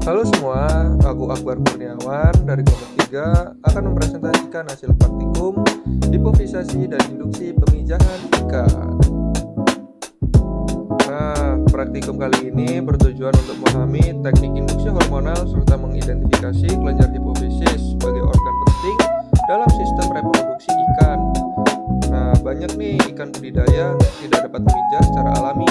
Halo semua, aku Akbar Kurniawan dari kelompok 3 akan mempresentasikan hasil praktikum hipofisasi dan induksi pemijahan ikan. Nah, praktikum kali ini bertujuan untuk memahami teknik induksi hormonal serta mengidentifikasi kelenjar hipofisis sebagai organ penting dalam sistem reproduksi ikan. Nah, banyak nih ikan budidaya tidak dapat memijah secara alami,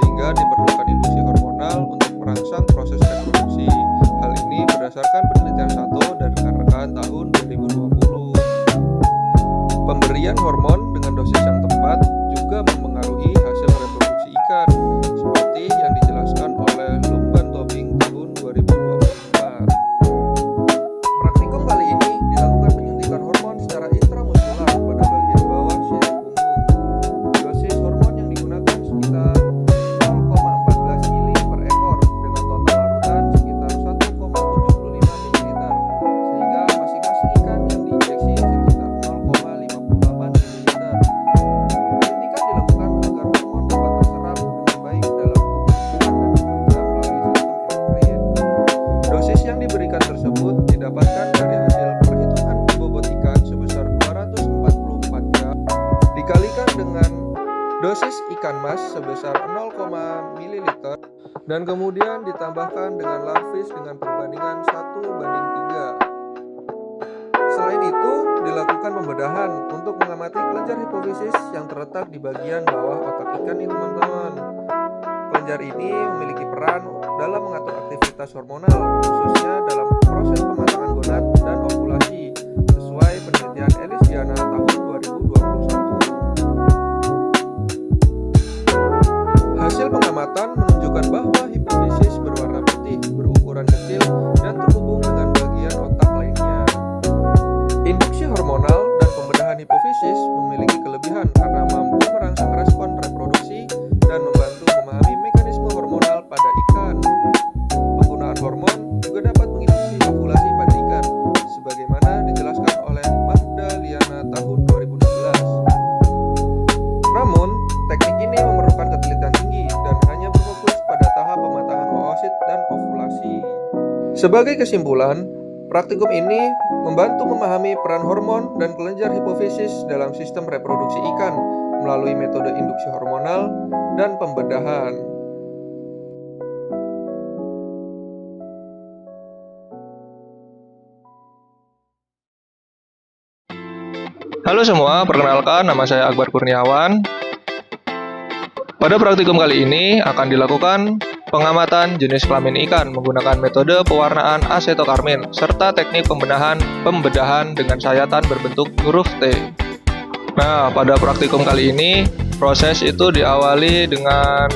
sehingga diperlukan induksi hormonal untuk merangsang proses reproduksi. Hal ini berdasarkan penelitian satu dari rekan-rekan tahun 2020. Pemberian hormon dengan dosis yang tepat juga mempengaruhi hasil reproduksi ikan, seperti yang dijelaskan oleh Lumban Tobing tahun 2024. Praktikum kali ini dilakukan penyuntikan hormon secara intramuskular pada bagian bawah sisi punggung. Dosis hormon yang digunakan sekitar 0,14 mili per ekor dengan total larutan sekitar 1,75 ml, sehingga masing-masing ikan yang diinjeksi sekitar 0,58 ml. Penyuntikan dilakukan agar hormon dapat terserap dengan baik dalam tubuh ikan dan bekerja melalui sistem endokrin. Dosis yang diberikan tersebut didapatkan dari hasil perhitungan bobot ikan sebesar 244 gram dikalikan dengan dosis ikan mas sebesar 0, ml dan kemudian ditambahkan dengan larvis dengan perbandingan 1:3. Selain itu, dilakukan pembedahan untuk mengamati kelenjar hipofisis yang terletak di bagian bawah otak ikan nih teman-teman. Kelenjar ini memiliki peran dalam mengatur aktivitas hormonal, khususnya dalam proses pemasangan gonad dan ovulasi, sesuai penelitian Elis Diana tahun 2021. Hasil pengamatan menunjukkan bahwa hipofisis berwarna putih, berukuran kecil, dan terhubung dengan bagian otak lainnya. Induksi hormonal dan pembedahan hipofisis memiliki kelebihan karena mampu merangsang respon reproduksi dan membantu memahami mekanisme hormonal pada ikan. Penggunaan hormon juga dapat menginduksi ovulasi pada ikan, sebagaimana dijelaskan oleh Magdaliana tahun 2016. Namun, teknik ini memerlukan ketelitian tinggi dan hanya berfokus pada tahap pematangan oosit dan ovulasi. Sebagai kesimpulan, praktikum ini membantu memahami peran hormon dan kelenjar hipofisis dalam sistem reproduksi ikan melalui metode induksi hormonal dan pembedahan. Halo semua, perkenalkan nama saya Akbar Kurniawan. Pada praktikum kali ini akan dilakukan pengamatan jenis kelamin ikan menggunakan metode pewarnaan asetokarmin serta teknik pembedahan dengan sayatan berbentuk huruf T. Nah, pada praktikum kali ini proses itu diawali dengan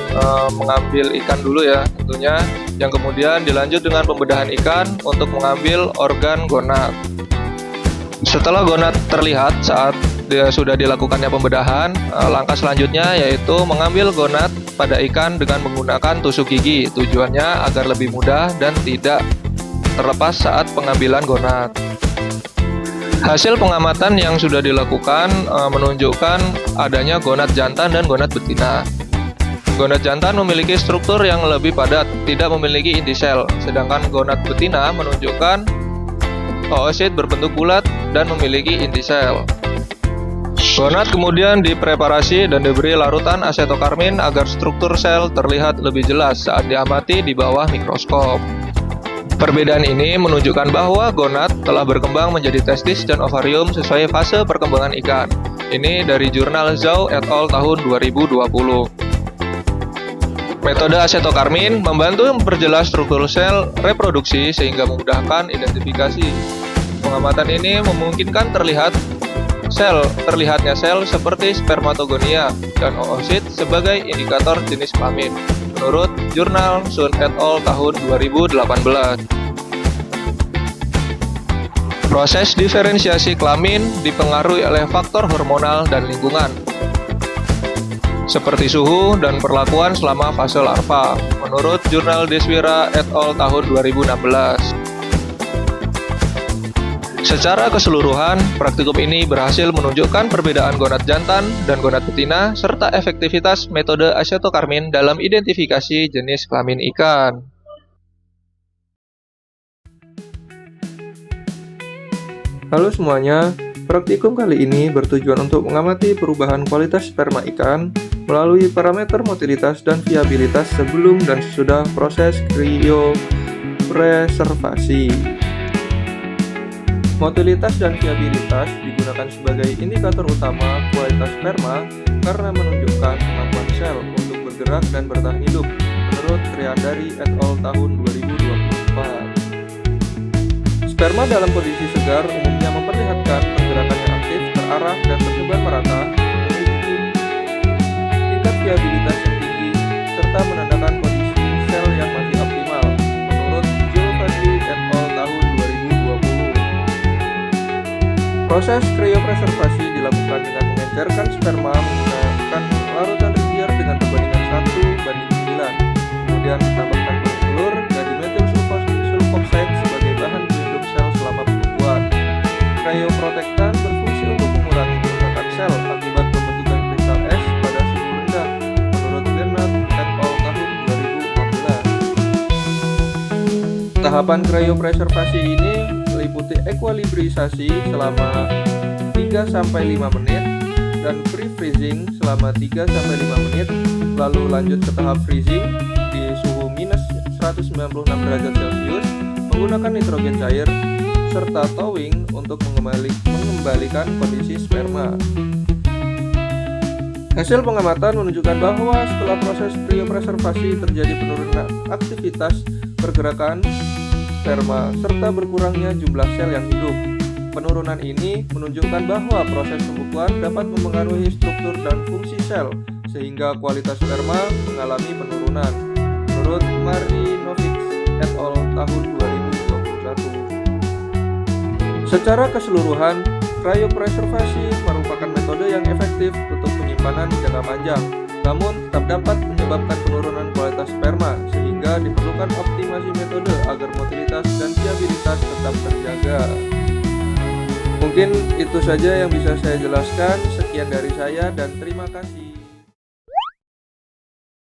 mengambil ikan dulu ya tentunya, yang kemudian dilanjut dengan pembedahan ikan untuk mengambil organ gonad. Setelah gonad terlihat saat sudah dilakukannya pembedahan, langkah selanjutnya yaitu mengambil gonad pada ikan dengan menggunakan tusuk gigi. Tujuannya agar lebih mudah dan tidak terlepas saat pengambilan gonad. Hasil pengamatan yang sudah dilakukan menunjukkan adanya gonad jantan dan gonad betina. Gonad jantan memiliki struktur yang lebih padat, tidak memiliki inti sel, sedangkan gonad betina menunjukkan oosit berbentuk bulat dan memiliki inti sel. Gonad kemudian dipreparasi dan diberi larutan asetokarmin agar struktur sel terlihat lebih jelas saat diamati di bawah mikroskop. Perbedaan ini menunjukkan bahwa gonad telah berkembang menjadi testis dan ovarium sesuai fase perkembangan ikan. Ini dari jurnal Zhou et al. Tahun 2020. Metode asetokarmin membantu memperjelas struktur sel reproduksi sehingga memudahkan identifikasi. Pengamatan ini memungkinkan terlihatnya sel seperti spermatogonia dan oosit sebagai indikator jenis kelamin, menurut jurnal Sun et al. Tahun 2018. Proses diferensiasi kelamin dipengaruhi oleh faktor hormonal dan lingkungan, seperti suhu dan perlakuan selama fase larva, menurut jurnal Deswira et al. Tahun 2016. Secara keseluruhan, praktikum ini berhasil menunjukkan perbedaan gonad jantan dan gonad betina serta efektivitas metode asetokarmin dalam identifikasi jenis kelamin ikan. Halo semuanya, praktikum kali ini bertujuan untuk mengamati perubahan kualitas sperma ikan melalui parameter motilitas dan viabilitas sebelum dan sesudah proses kriopreservasi. Motilitas dan viabilitas digunakan sebagai indikator utama kualitas sperma karena menunjukkan kemampuan sel untuk bergerak dan bertahan hidup menurut Triandari et al. Tahun 2024. Sperma dalam kondisi segar umumnya memperlihatkan pergerakan yang aktif, terarah, dan tersebar merata, memiliki tingkat viabilitas yang tinggi, serta menandakan kondisi sel yang masih optimal, menurut Giovanni et al. Tahun 2020. Proses kriopreservasi dilakukan dengan mengencerkan sperma menggunakan larutan Rivier dengan perbandingan 1:9, kemudian ditambahkan kuning telur dan dimetil sulfoxide sebagai bahan pelindung sel selama pembukuan. Cryoprotectant berfungsi untuk mengurangi kerusakan sel akibat pembentukan kristal es pada suhu rendah, menurut Bernard et al. Tahun 2014. Tahapan kriopreservasi ini meliputi ekuilibrisasi selama 3-5 menit dan pre-freezing selama 3-5 menit, lalu lanjut ke tahap freezing di suhu minus 196 derajat Celcius menggunakan nitrogen cair serta thawing untuk mengembalikan kondisi sperma. Hasil pengamatan menunjukkan bahwa setelah proses kriopreservasi terjadi penurunan aktivitas pergerakan sperma serta berkurangnya jumlah sel yang hidup. Penurunan ini menunjukkan bahwa proses pembekuan dapat mempengaruhi struktur dan fungsi sel sehingga kualitas sperma mengalami penurunan, menurut Marinovic et al. Tahun 2021. Secara keseluruhan, kriopreservasi merupakan metode yang efektif untuk penyimpanan jangka panjang, namun tetap dapat menyebabkan penurunan kualitas sperma, sehingga diperlukan optimasi metode agar motilitas dan viabilitas tetap terjaga. Mungkin itu saja yang bisa saya jelaskan. Sekian dari saya dan terima kasih.